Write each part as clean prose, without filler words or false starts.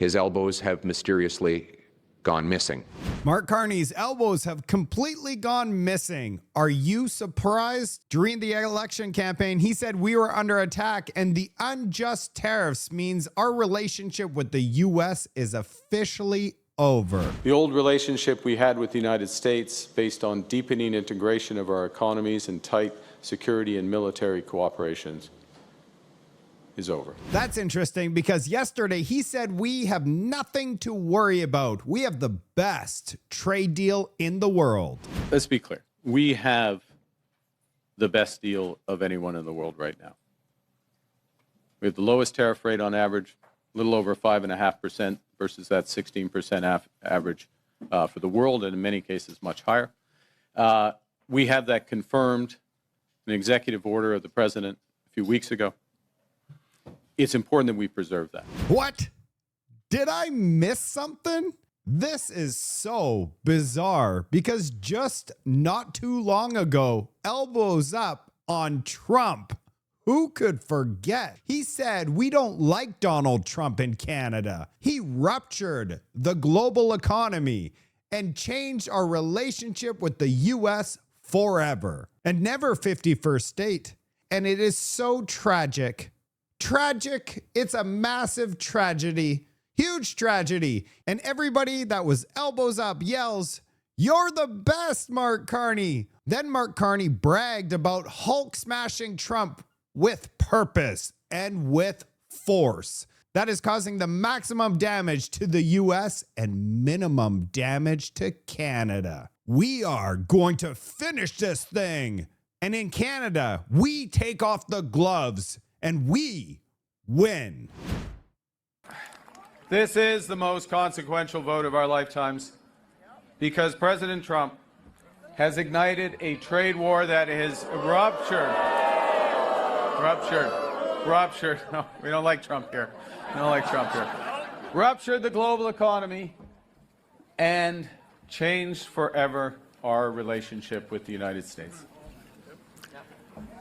His elbows have mysteriously gone missing. Mark Carney's elbows have completely gone missing. Are you surprised? During the election campaign, he said we were under attack and the unjust tariffs means our relationship with the U.S. is officially over. The old relationship we had with the United States, based on deepening integration of our economies and tight security and military cooperations, is over. That's interesting because yesterday he said we have nothing to worry about. We have the best trade deal in the world. Let's be clear. We have the best deal of anyone in the world right now. We have the lowest tariff rate on average, a little over 5.5% versus that 16% average for the world, and in many cases much higher. We have that confirmed in an executive order of the president a few weeks ago. It's important that we preserve that. What? Did I miss something? This is so bizarre because just not too long ago, elbows up on Trump. Who could forget? He said we don't like Donald Trump in Canada. He ruptured the global economy and changed our relationship with the U.S. forever. And never 51st state. And it is so tragic. Tragic. It's a massive tragedy. Huge tragedy. And everybody that was elbows up yells, "You're the best, Mark Carney." Then Mark Carney bragged about Hulk smashing Trump with purpose and with force. That is causing the maximum damage to the US and minimum damage to Canada. We are going to finish this thing. And in Canada, we take off the gloves and we win. This is the most consequential vote of our lifetimes because President Trump has ignited a trade war that is ruptured. No, we don't like Trump here. Ruptured the global economy and changed forever our relationship with the United States.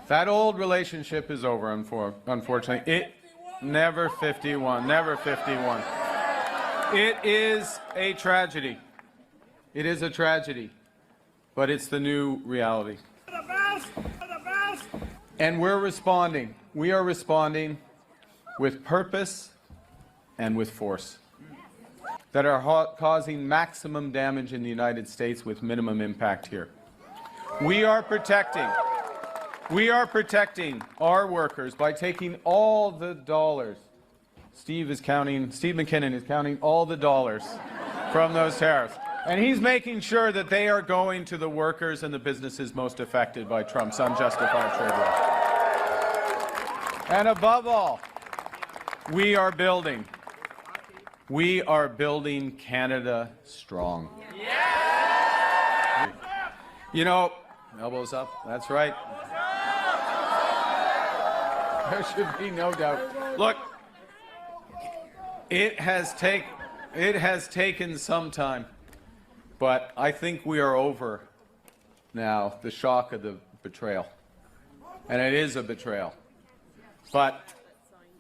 That old relationship is over, unfortunately. It never 51. It is a tragedy. It is a tragedy, but it's the new reality. And we're responding. We are responding with purpose and with force that are causing maximum damage in the United States with minimum impact here. We are protecting our workers by taking all the dollars. Steve McKinnon is counting all the dollars from those tariffs. And he's making sure that they are going to the workers and the businesses most affected by Trump's unjustified trade war. And above all, we are building Canada strong. Yeah! You know, elbows up, that's right. There should be no doubt. Look, it has taken some time, but I think we are over now the shock of the betrayal. And it is a betrayal. But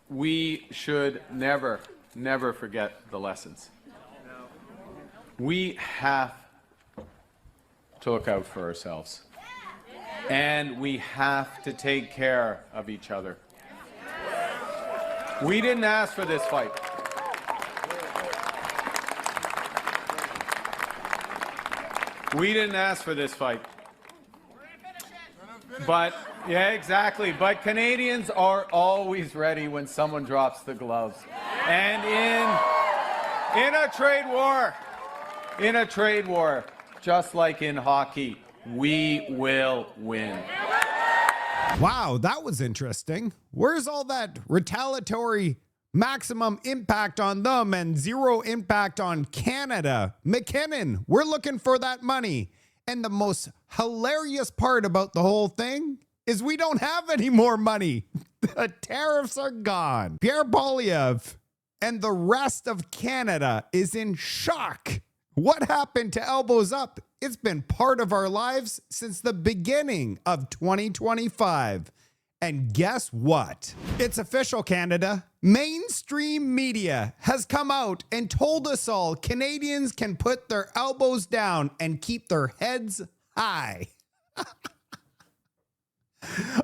we should never forget the lessons. We have to look out for ourselves. And we have to take care of each other. We didn't ask for this fight. We didn't ask for this fight. But, yeah, exactly. But Canadians are always ready when someone drops the gloves. And in a trade war, just like in hockey, we will win. Wow, that was interesting. Where's all that retaliatory maximum impact on them and zero impact on Canada? McKinnon, we're looking for that money. And the most hilarious part about the whole thing is we don't have any more money. The tariffs are gone. Pierre Poilievre and the rest of Canada is in shock. What happened to elbows up? It's been part of our lives since the beginning of 2025. And guess what? It's official, Canada. Mainstream media has come out and told us all Canadians can put their elbows down and keep their heads high.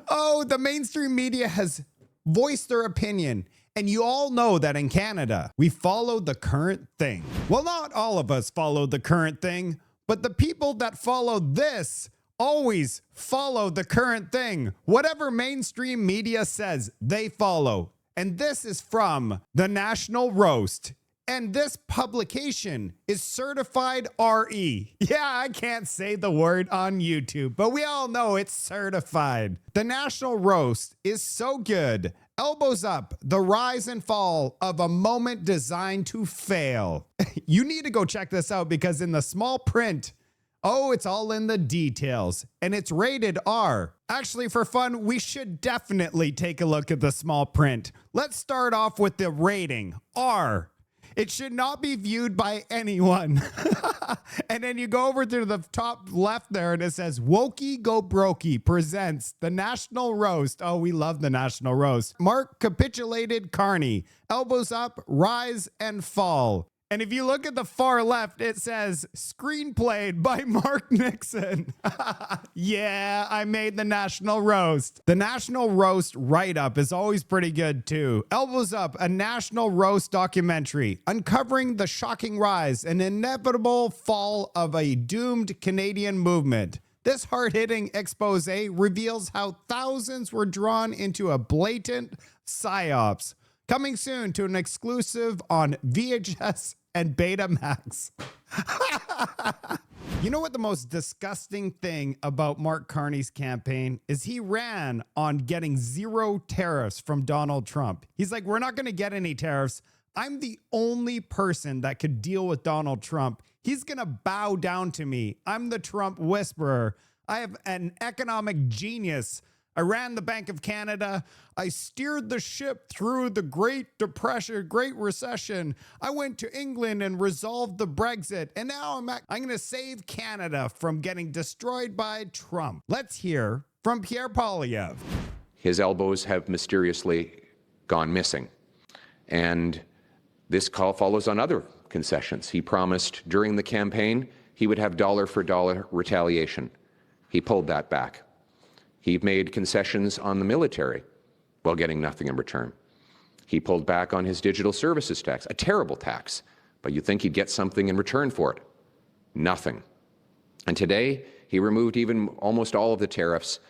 Oh, the mainstream media has voiced their opinion. And you all know that in Canada, we follow the current thing. Well, not all of us follow the current thing, but the people that follow this always follow the current thing. Whatever mainstream media says, they follow. And this is from the National Roast. And this publication is certified RE. Yeah, I can't say the word on YouTube, but we all know it's certified. The National Roast is so good. Elbows up, the rise and fall of a moment designed to fail. You need to go check this out because in the small print, oh, it's all in the details, and it's rated R. Actually, for fun, we should definitely take a look at the small print. Let's start off with the rating, R. It should not be viewed by anyone. And then you go over to the top left there and it says, Wokey Go Brokey presents the National Roast. Oh, we love the National Roast. Mark capitulated Carney. Elbows up, rise and fall. And if you look at the far left, it says screenplayed by Mark Nixon. Yeah, I made the National Roast. The National Roast write-up is always pretty good too. Elbows Up, a National Roast documentary uncovering the shocking rise and inevitable fall of a doomed Canadian movement. This hard-hitting expose reveals how thousands were drawn into a blatant psyops. Coming soon to an exclusive on VHS and Betamax. You know what the most disgusting thing about Mark Carney's campaign is? He ran on getting 0 tariffs from Donald Trump. He's like, we're not going to get any tariffs. I'm the only person that could deal with Donald Trump. He's going to bow down to me. I'm the Trump whisperer. I have an economic genius. I ran the Bank of Canada. I steered the ship through the Great Depression, Great Recession. I went to England and resolved the Brexit. And now I'm going to save Canada from getting destroyed by Trump. Let's hear from Pierre Poilievre. His elbows have mysteriously gone missing. And this call follows on other concessions. He promised during the campaign he would have dollar-for-dollar retaliation. He pulled that back. He made concessions on the military while getting nothing in return. He pulled back on his digital services tax, a terrible tax, but you'd think he'd get something in return for it. Nothing. And today, he removed even almost all of the tariffs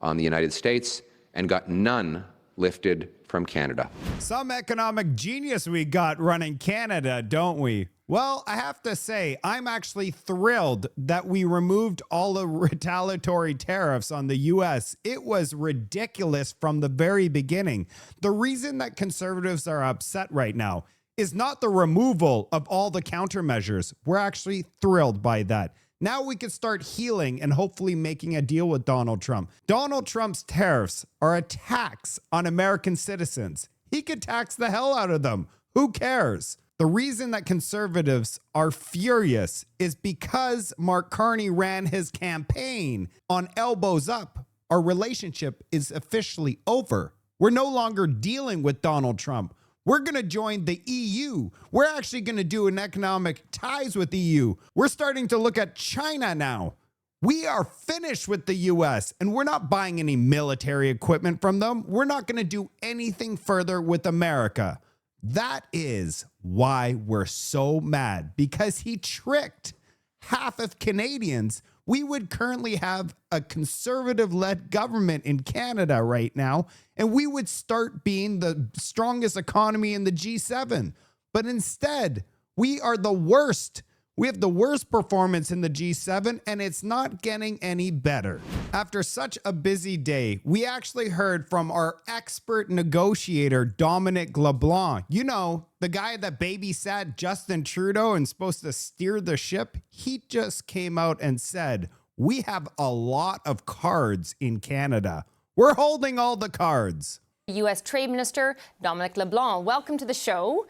on the United States and got none lifted from Canada. Some economic genius we got running Canada, don't we? Well, I have to say, I'm actually thrilled that we removed all the retaliatory tariffs on the U.S. It was ridiculous from the very beginning. The reason that conservatives are upset right now is not the removal of all the countermeasures. We're actually thrilled by that. Now we can start healing and hopefully making a deal with Donald Trump. Donald Trump's tariffs are a tax on American citizens. He could tax the hell out of them. Who cares? The reason that conservatives are furious is because Mark Carney ran his campaign on elbows up. Our relationship is officially over. We're no longer dealing with Donald Trump. We're going to join the EU. We're actually going to do an economic ties with the EU. We're starting to look at China now. We are finished with the US and we're not buying any military equipment from them. We're not going to do anything further with America. That is why we're so mad, because he tricked half of Canadians. We would currently have a conservative-led government in Canada right now, and we would start being the strongest economy in the G7. But instead, we are the worst. We have the worst performance in the G7, and it's not getting any better. After such a busy day, we actually heard from our expert negotiator, Dominic LeBlanc. You know, the guy that babysat Justin Trudeau and supposed to steer the ship. He just came out and said, we have a lot of cards in Canada. We're holding all the cards. U.S. Trade Minister Dominic LeBlanc, welcome to the show.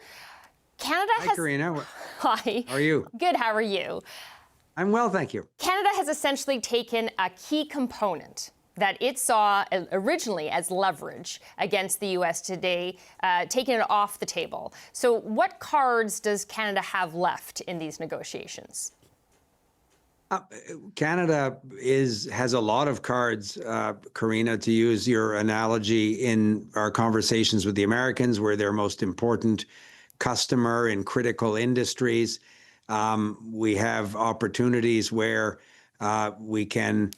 Canada has... Hi, Karina. Hi. How are you? Good. How are you? I'm well, thank you. Canada has essentially taken a key component, that it saw originally as leverage against the U.S. today, taking it off the table. So what cards does Canada have left in these negotiations? Canada has a lot of cards, Karina, to use your analogy, in our conversations with the Americans. We're their most important customer in critical industries. We have opportunities where we can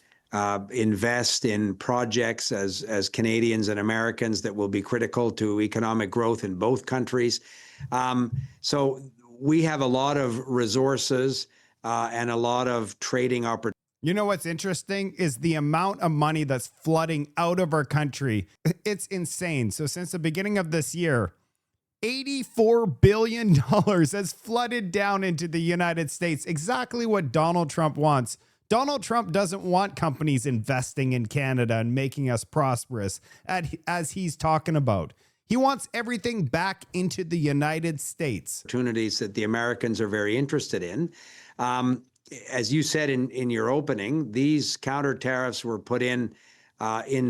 invest in projects as Canadians and Americans that will be critical to economic growth in both countries. So we have a lot of resources and a lot of trading opportunities. You know what's interesting is the amount of money that's flooding out of our country. It's insane. So since the beginning of this year, $84 billion has flooded down into the United States, exactly what Donald Trump wants. Donald Trump doesn't want companies investing in Canada and making us prosperous, as he's talking about. He wants everything back into the United States. Opportunities that the Americans are very interested in. As you said in your opening, these counter tariffs were put in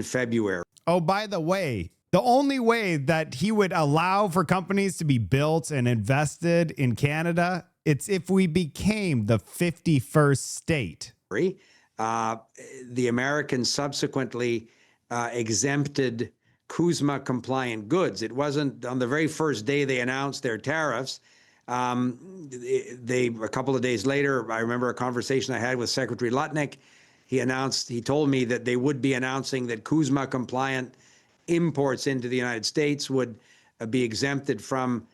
February. Oh, by the way, the only way that he would allow for companies to be built and invested in Canada, it's if we became the 51st state. The Americans subsequently exempted CUSMA compliant goods. It wasn't on the very first day they announced their tariffs. A couple of days later, I remember a conversation I had with Secretary Lutnick. He told me that they would be announcing that CUSMA compliant imports into the United States would be exempted from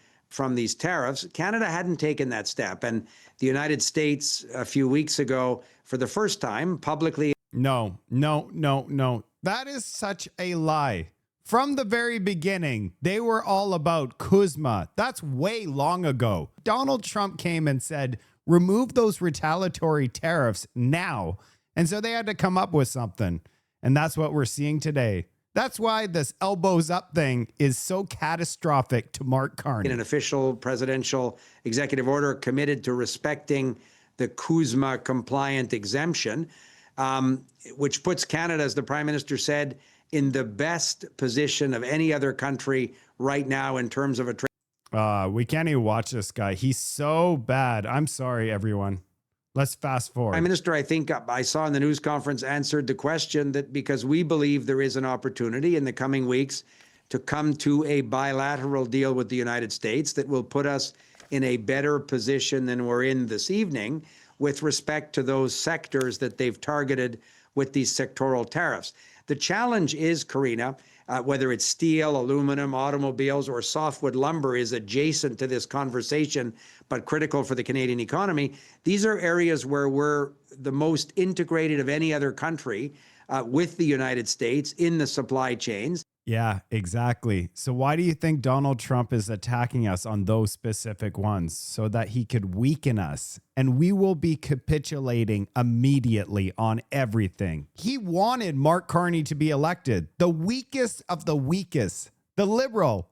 these tariffs. Canada hadn't taken that step, and the United States a few weeks ago, for the first time, publicly. No. That is such a lie. From the very beginning, they were all about CUSMA. That's way long ago. Donald Trump came and said, remove those retaliatory tariffs now. And so they had to come up with something. And that's what we're seeing today. That's why this elbows up thing is so catastrophic to Mark Carney. In an official presidential executive order committed to respecting the CUSMA compliant exemption, which puts Canada, as the Prime Minister said, in the best position of any other country right now in terms of a trade. We can't even watch this guy. He's so bad. I'm sorry, everyone. Let's fast forward. Prime Minister, I think I saw in the news conference, answered the question that because we believe there is an opportunity in the coming weeks to come to a bilateral deal with the United States that will put us in a better position than we're in this evening with respect to those sectors that they've targeted with these sectoral tariffs. The challenge is, Karina, whether it's steel, aluminum, automobiles, or softwood lumber is adjacent to this conversation, but critical for the Canadian economy. These are areas where we're the most integrated of any other country with the United States in the supply chains. Yeah, exactly. So why do you think Donald Trump is attacking us on those specific ones? So that he could weaken us, and we will be capitulating immediately on everything. He wanted Mark Carney to be elected, the weakest of the weakest, a liberal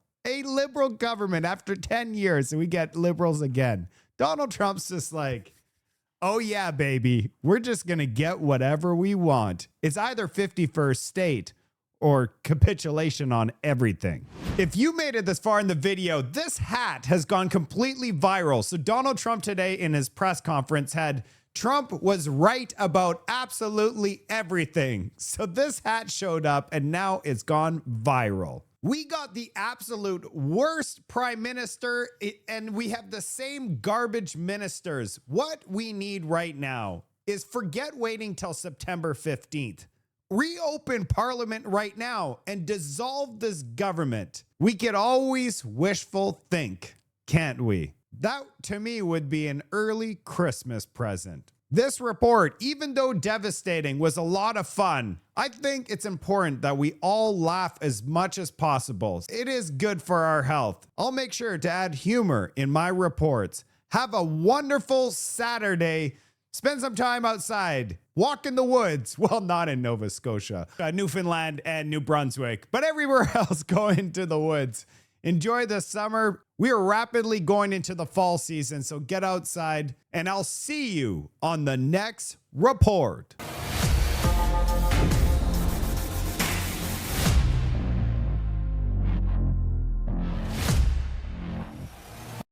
government after 10 years, and we get liberals again. Donald Trump's just like, oh yeah, baby, we're just going to get whatever we want. It's either 51st state or capitulation on everything. If you made it this far in the video, this hat has gone completely viral. So Donald Trump today in his press conference had Trump was right about absolutely everything. So this hat showed up and now it's gone viral. We got the absolute worst prime minister and we have the same garbage ministers. What we need right now is forget waiting till September 15th. Reopen Parliament right now and dissolve this government. We could always wishful think, can't we? That, to me, would be an early Christmas present. This report, even though devastating, was a lot of fun. I think it's important that we all laugh as much as possible. It is good for our health. I'll make sure to add humor in my reports. Have a wonderful Saturday. Spend some time outside. Walk in the woods. Well, not in Nova Scotia, Newfoundland and New Brunswick, but everywhere else, go into the woods. Enjoy the summer. We are rapidly going into the fall season, so get outside, and I'll see you on the next report.